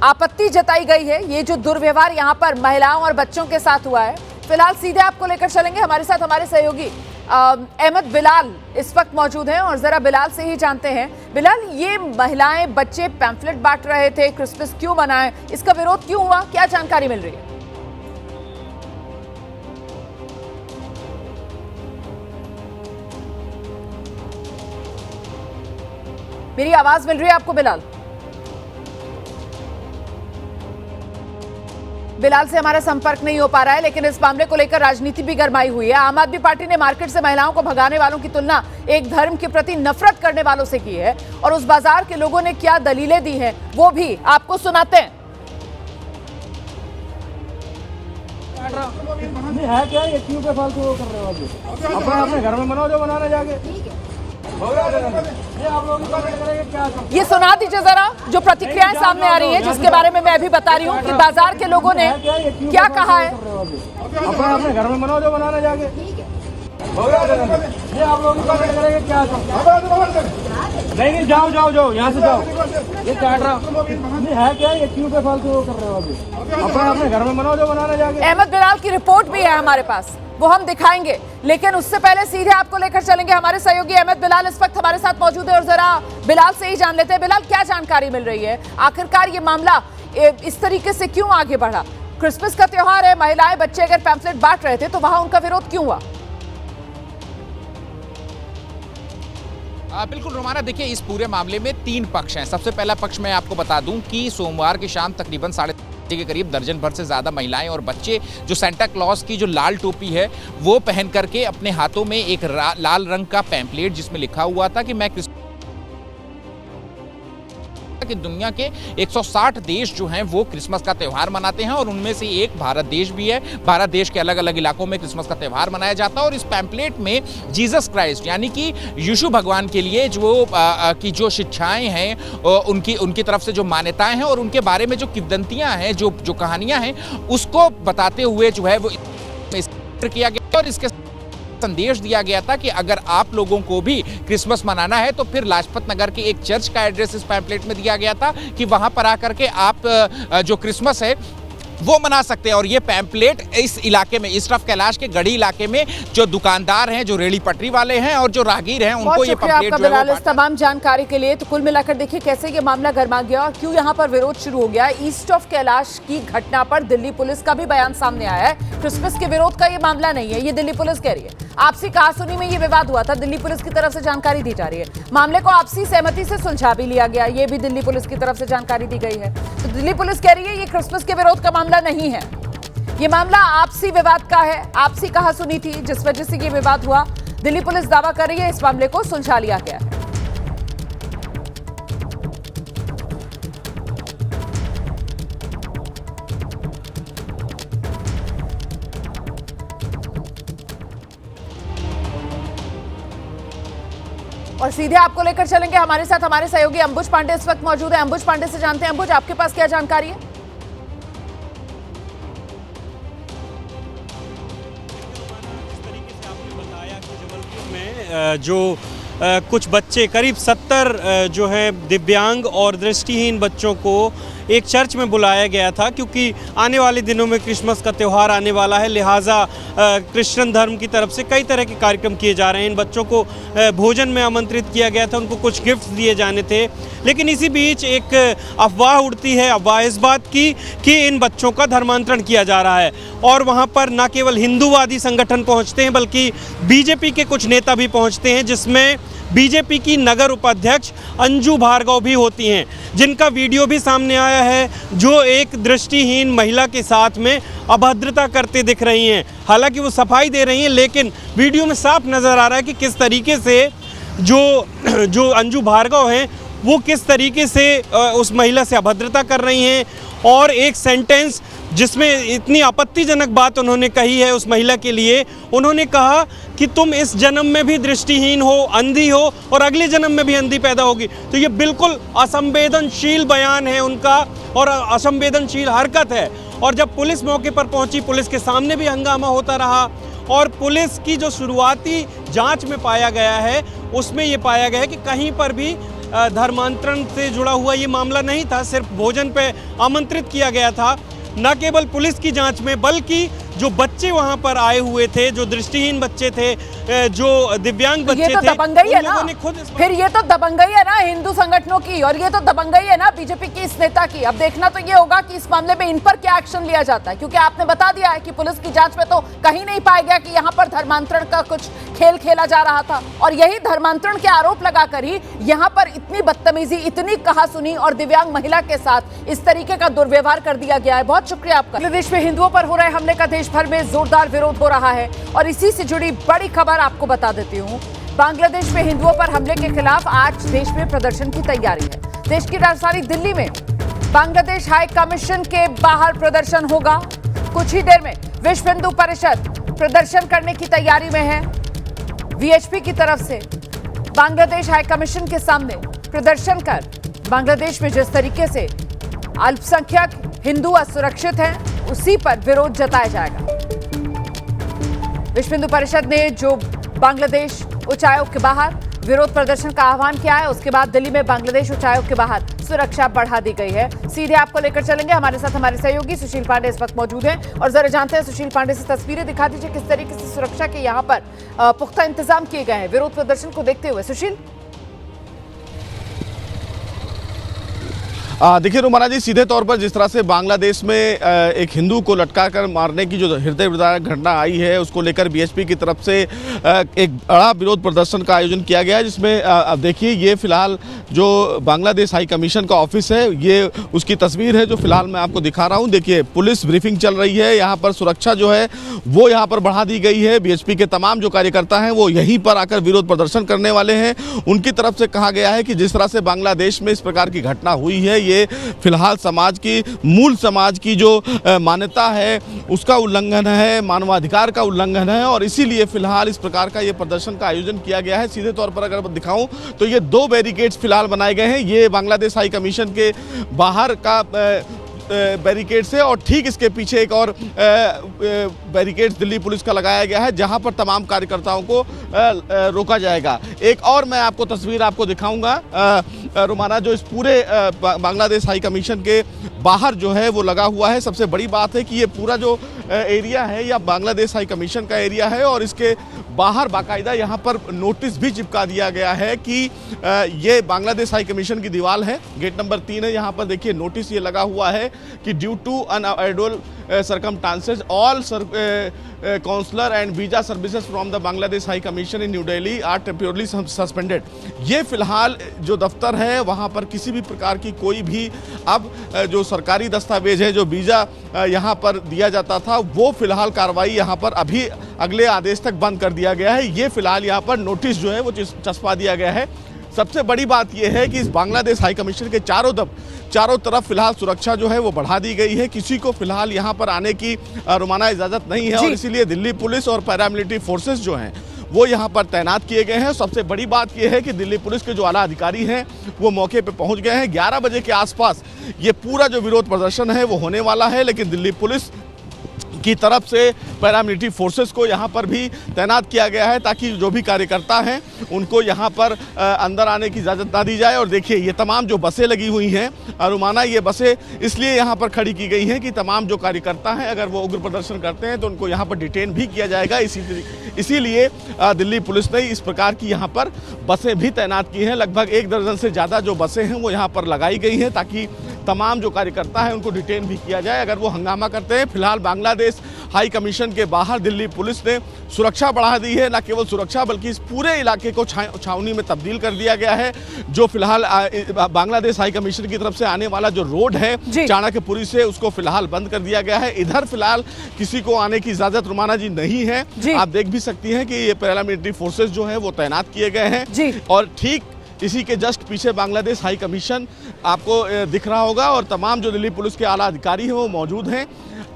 आपत्ति जताई गई है। ये जो दुर्व्यवहार यहाँ पर महिलाओं और बच्चों के साथ हुआ है, फिलहाल सीधे आपको लेकर चलेंगे हमारे साथ हमारे सहयोगी अहमद बिलाल इस वक्त मौजूद हैं, और जरा बिलाल से ही जानते हैं। बिलाल, ये महिलाएं बच्चे पैम्फलेट बांट रहे थे, क्रिसमस क्यों मनाएं, इसका विरोध क्यों हुआ, क्या जानकारी मिल रही है? मेरी आवाज मिल रही है आपको बिलाल? बिलाल से हमारा संपर्क नहीं हो पा रहा है, लेकिन इस मामले को लेकर राजनीति भी गरमाई हुई है। आम आदमी पार्टी ने मार्केट से महिलाओं को भगाने वालों की तुलना एक धर्म के प्रति नफरत करने वालों से की है, और उस बाजार के लोगों ने क्या दलीलें दी हैं वो भी आपको सुनाते हैं। है क्या, ये क्यों के फालतू वो कर रहे हो, अपने घर में मनाओ जो बनाने जाके। ये सुना दीजिए जरा जो प्रतिक्रियाएं सामने आ रही है, जिसके बारे में मैं अभी बता रही हूँ कि बाजार के लोगों ने क्या कहा है। अपने घर में मनाओ जो बनाने जाके। ये आप लोग करेंगे क्या, नहीं जाओ जाओ जाओ यहाँ से जाओ, ये काट रहा ये है क्या, ये क्यों के फालतू वो कर रहे हो, अपने घर में मनाओ जो बनाने जाके। अहमद बिलाल की रिपोर्ट भी है हमारे पास, वो हम दिखाएंगे, लेकिन उससे पहले सीधे आपको लेकर चलेंगे। हमारे सहयोगी अहमद बिलाल इस वक्त हमारे साथ मौजूद है, और जरा बिलाल से ही जान लेते हैं। बिलाल, क्या जानकारी मिल रही है, आखिरकार ये मामला इस तरीके से क्यों आगे बढ़ा? क्रिसमस का त्योहार है, महिलाएं बच्चे अगर पैम्फलेट बांट रहे थे तो वहां उनका विरोध क्यों हुआ? बिल्कुल रोमाना, देखिए इस पूरे मामले में 3 पक्ष हैं। सबसे पहला पक्ष मैं आपको बता दूं कि सोमवार की शाम तकरीबन 3:30 40 के करीब दर्जन भर से ज़्यादा महिलाएं और बच्चे जो सेंटा क्लॉज की जो लाल टोपी है वो पहन करके अपने हाथों में एक लाल रंग का पैम्पलेट जिसमें लिखा हुआ था कि मैं कि दुनिया के 160 देश जो हैं वो क्रिसमस का त्यौहार मनाते हैं और उनमें से एक भारत देश भी है। भारत देश के अलग अलग इलाकों में क्रिसमस का त्यौहार मनाया जाता है और इस पैम्पलेट में जीसस क्राइस्ट यानी कि यीशु भगवान के लिए की जो शिक्षाएं हैं उनकी तरफ से जो मान्यताएं हैं और उनके बारे में जो किंवदंतियां हैं जो कहानियां हैं उसको बताते हुए जो है वो किया गया और इसके संदेश दिया गया था कि अगर आप लोगों को भी क्रिसमस मनाना है तो फिर लाजपत नगर के एक चर्च का एड्रेस इस पैम्पलेट में दिया गया था कि वहां पर आकर के आप जो क्रिसमस है वो मना सकते हैं। और ये पैम्पलेट इस इलाके में इस तरफ कैलाश के गढ़ी इलाके में जो दुकानदार हैं, जो रेड़ी पटरी वाले हैं और जो राहगीर हैं उनको ये पैम्पलेट जो है इस तमाम जानकारी के लिए। तो कुल मिलाकर देखिए कैसे ये मामला गर्मा गया और क्यों यहाँ पर विरोध शुरू हो गया। ईस्ट ऑफ कैलाश की घटना पर दिल्ली पुलिस का भी बयान सामने आया है। क्रिसमस के विरोध का ये मामला नहीं है, ये दिल्ली पुलिस कह रही है। आपसी कहासुनी में ये विवाद हुआ था, दिल्ली पुलिस की तरफ से जानकारी दी जा रही है। मामले को आपसी सहमति से सुलझा भी लिया गया, ये भी दिल्ली पुलिस की तरफ से जानकारी दी गई है। तो दिल्ली पुलिस कह रही है ये क्रिसमस के विरोध का मामला नहीं है, ये मामला आपसी विवाद का है। आपसी कहासुनी थी जिस वजह से ये विवाद हुआ। दिल्ली पुलिस दावा कर रही है इस मामले को सुलझा लिया गया है। और सीधे आपको लेकर चलेंगे, हमारे साथ हमारे सहयोगी अंबुज पांडे इस वक्त मौजूद है। अंबुज पांडे से जानते हैं, अंबुज आपके पास क्या जानकारी है? जो कुछ बच्चे करीब 70 जो है दिव्यांग और दृष्टिहीन बच्चों को एक चर्च में बुलाया गया था क्योंकि आने वाले दिनों में क्रिसमस का त्यौहार आने वाला है, लिहाजा क्रिश्चियन धर्म की तरफ से कई तरह के कार्यक्रम किए जा रहे हैं। इन बच्चों को भोजन में आमंत्रित किया गया था, उनको कुछ गिफ्ट दिए जाने थे। लेकिन इसी बीच एक अफवाह उड़ती है, अफवाह इस बात की कि इन बच्चों का धर्मांतरण किया जा रहा है और वहाँ पर न केवल हिंदूवादी संगठन पहुँचते हैं बल्कि बीजेपी के कुछ नेता भी पहुँचते हैं, जिसमें बीजेपी की नगर उपाध्यक्ष अंजू भार्गव भी होती हैं, जिनका वीडियो भी सामने आया है, जो एक दृष्टिहीन महिला के साथ में अभद्रता करते दिख रही हैं। हालांकि वो सफाई दे रही हैं, लेकिन वीडियो में साफ नज़र आ रहा है कि किस तरीके से जो अंजू भार्गव हैं वो किस तरीके से उस महिला से अभद्रता कर रही हैं। और एक सेंटेंस जिसमें इतनी आपत्तिजनक बात उन्होंने कही है उस महिला के लिए, उन्होंने कहा कि तुम इस जन्म में भी दृष्टिहीन हो, अंधी हो और अगले जन्म में भी अंधी पैदा होगी। तो ये बिल्कुल असंवेदनशील बयान है उनका और असंवेदनशील हरकत है। और जब पुलिस मौके पर पहुंची, पुलिस के सामने भी हंगामा होता रहा और पुलिस की जो शुरुआती जांच में पाया गया है उसमें ये पाया गया है कि कहीं पर भी धर्मांतरण से जुड़ा हुआ ये मामला नहीं था, सिर्फ भोजन पे आमंत्रित किया गया था। न केवल पुलिस की जांच में बल्कि जो बच्चे वहां पर आए हुए थे, जो दृष्टिहीन बच्चे थे, जो दिव्यांग बच्चे थे, दबंगई है ना, फिर ये तो दबंगई है ना हिंदू संगठनों की, और ये तो दबंगई है ना बीजेपी की इस नेता की। अब देखना तो ये होगा कि इस मामले में इन पर क्या एक्शन लिया जाता है, क्योंकि आपने बता दिया है कि पुलिस की जांच में तो कहीं नहीं पाया गया कि यहाँ पर धर्मांतरण का कुछ खेल खेला जा रहा था। और यही धर्मांतरण के आरोप लगाकर ही यहाँ पर इतनी बदतमीजी, इतनी कहासुनी और दिव्यांग महिला के साथ इस तरीके का दुर्व्यवहार कर दिया गया है। बहुत शुक्रिया आपका। बांग्लादेश में हिंदुओं पर हो रहे हमले का देश भर में जोरदार विरोध हो रहा है और इसी से जुड़ी बड़ी खबर आपको बता देती हूं। बांग्लादेश में हिंदुओं पर हमले के खिलाफ आज देश में प्रदर्शन की तैयारी है। देश की राजधानी दिल्ली में बांग्लादेश हाई कमीशन के बाहर प्रदर्शन होगा। कुछ ही देर में विश्व हिंदू परिषद प्रदर्शन करने की तैयारी में है। वीएचपी की तरफ से बांग्लादेश हाई कमीशन के सामने प्रदर्शन कर बांग्लादेश में जिस तरीके से अल्पसंख्यक हिंदू असुरक्षित हैं, उसी पर विरोध जताया जाएगा। विश्व हिंदू परिषद ने जो बांग्लादेश उच्चायोग के बाहर विरोध प्रदर्शन का आह्वान किया है, उसके बाद दिल्ली में बांग्लादेश उच्चायोग के बाहर सुरक्षा बढ़ा दी गई है। सीधे आपको लेकर चलेंगे, हमारे साथ हमारे सहयोगी सुशील पांडे इस वक्त मौजूद हैं और जरा जानते हैं सुशील पांडे से तस्वीरें दिखा दीजिए किस तरीके से सुरक्षा के यहाँ पर पुख्ता इंतजाम किए गए हैं विरोध प्रदर्शन को देखते हुए। सुशील, देखिए रुमाना जी, सीधे तौर पर जिस तरह से बांग्लादेश में एक हिंदू को लटका कर मारने की जो हृदय विदारक घटना आई है, उसको लेकर बीएचपी की तरफ से एक बड़ा विरोध प्रदर्शन का आयोजन किया गया है, जिसमें अब देखिए ये फिलहाल जो बांग्लादेश हाई कमीशन का ऑफिस है, ये उसकी तस्वीर है जो फिलहाल मैं आपको दिखा रहा हूँ। देखिए पुलिस ब्रीफिंग चल रही है, यहाँ पर सुरक्षा जो है वो यहाँ पर बढ़ा दी गई है। बीएचपी के तमाम जो कार्यकर्ता हैं वो यहीं पर आकर विरोध प्रदर्शन करने वाले हैं। उनकी तरफ से कहा गया है कि जिस तरह से बांग्लादेश में इस प्रकार की घटना हुई है, ये फिलहाल समाज की, मूल समाज की जो मान्यता है उसका उल्लंघन है, मानवाधिकार का उल्लंघन है, और इसीलिए फिलहाल इस प्रकार का ये प्रदर्शन का आयोजन किया गया है। सीधे तौर पर अगर दिखाऊं तो ये 2 बैरिकेड्स फिलहाल बनाए गए हैं। ये बांग्लादेश हाई कमीशन के बाहर का बैरिकेड्स है और ठीक इसके पीछे एक और बैरिकेड्स दिल्ली पुलिस का लगाया गया है, जहां पर तमाम कार्यकर्ताओं को रोका जाएगा। एक और मैं आपको तस्वीर आपको दिखाऊंगा रुमाना, जो इस पूरे बांग्लादेश हाई कमीशन के बाहर जो है वो लगा हुआ है। सबसे बड़ी बात है कि ये पूरा जो एरिया है या बांग्लादेश हाई कमीशन का एरिया है, और इसके बाहर बाकायदा यहाँ पर नोटिस भी चिपका दिया गया है कि ये बांग्लादेश हाई कमीशन की दीवार है, गेट नंबर 3 है। यहाँ पर देखिए नोटिस ये लगा हुआ है कि due to unavoidable circumstances all consular and visa services from the Bangladesh High Commission in New Delhi are temporarily suspended। ये फिलहाल जो दफ्तर है वहाँ पर किसी भी प्रकार की कोई भी अब जो सरकारी दस्तावेज है, जो वीज़ा यहाँ पर दिया जाता था, वो फिलहाल कार्रवाई यहाँ पर अभी अगले आदेश तक बंद कर दिया गया है। ये फिलहाल यहाँ पर नोटिस जो है वो चस्पा दिया गया है। सबसे बड़ी बात यह है कि इस बांग्लादेश हाई कमीशन के चारों तरफ फिलहाल सुरक्षा जो है वो बढ़ा दी गई है। किसी को फिलहाल यहाँ पर आने की रुमाना इजाज़त नहीं है, और इसीलिए दिल्ली पुलिस और पैरामिलिट्री फोर्सेस जो हैं वो यहाँ पर तैनात किए गए हैं। सबसे बड़ी बात यह है कि दिल्ली पुलिस के जो आला अधिकारी हैं वो मौके पे पहुँच गए हैं। 11 बजे के आसपास ये पूरा जो विरोध प्रदर्शन है वो होने वाला है, लेकिन दिल्ली पुलिस की तरफ से पैरामिलिट्री फोर्सेस को यहाँ पर भी तैनात किया गया है, ताकि जो भी कार्यकर्ता हैं उनको यहाँ पर अंदर आने की इजाज़त ना दी जाए। और देखिए ये तमाम जो बसें लगी हुई हैं रुमाना, ये बसें इसलिए यहाँ पर खड़ी की गई हैं कि तमाम जो कार्यकर्ता हैं अगर वो उग्र प्रदर्शन करते हैं तो उनको यहाँ पर डिटेन भी किया जाएगा। इसीलिए दिल्ली पुलिस ने इस प्रकार की यहाँ पर बसें भी तैनात की हैं। लगभग 1 दर्जन से ज़्यादा जो बसें हैं वो यहाँ पर लगाई गई हैं, ताकि तमाम जो कार्यकर्ता हैं उनको डिटेन भी किया जाए अगर वो हंगामा करते हैं। फिलहाल बांग्लादेश हाई कमीशन के बाहर दिल्ली पुलिस ने सुरक्षा बढ़ा दी है। न केवल सुरक्षा बल्कि इस पूरे इलाके को छावनी में तब्दील कर दिया गया है। जो फिलहाल बांग्लादेश हाई कमीशन की तरफ से आने वाला जो रोड है चाणक्यपुरी से, उसको फिलहाल बंद कर दिया गया है। इधर फिलहाल किसी को आने की इजाजत रुमाना जी नहीं है। आप देख भी सकती हैं कि ये पैरामिलिट्री फोर्सेस जो है वो तैनात किए गए हैं, और ठीक इसी के जस्ट पीछे बांग्लादेश हाई कमीशन आपको दिख रहा होगा, और तमाम जो दिल्ली पुलिस के आला अधिकारी हैं वो मौजूद हैं।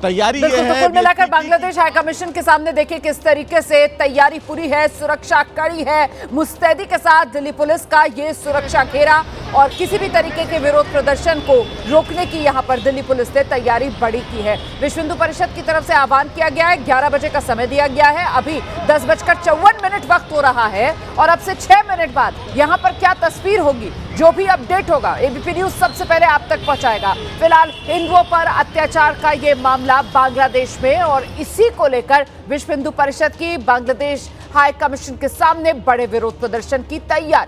तैयारी ये है, कुल मिलाकर बांग्लादेश हाई कमीशन के सामने देखिए किस तरीके से तैयारी पूरी है, सुरक्षा कड़ी है। मुस्तैदी के साथ दिल्ली पुलिस का ये सुरक्षा घेरा, और किसी भी तरीके के विरोध प्रदर्शन को रोकने की यहाँ पर दिल्ली पुलिस ने तैयारी बड़ी की है। विश्व हिंदू परिषद की तरफ से आह्वान किया गया है, 11 बजे का समय दिया गया है। अभी 10:54 वक्त हो रहा है, और अब से 6 मिनट बाद यहाँ पर क्या तस्वीर होगी, जो भी अपडेट होगा एबीपी न्यूज सबसे पहले आप तक पहुंचाएगा। फिलहाल हिंदुओं पर अत्याचार का ये मामला बांग्लादेश में, और इसी को लेकर विश्व हिंदू परिषद की बांग्लादेश हाई कमीशन के सामने बड़े विरोध प्रदर्शन की तैयारी।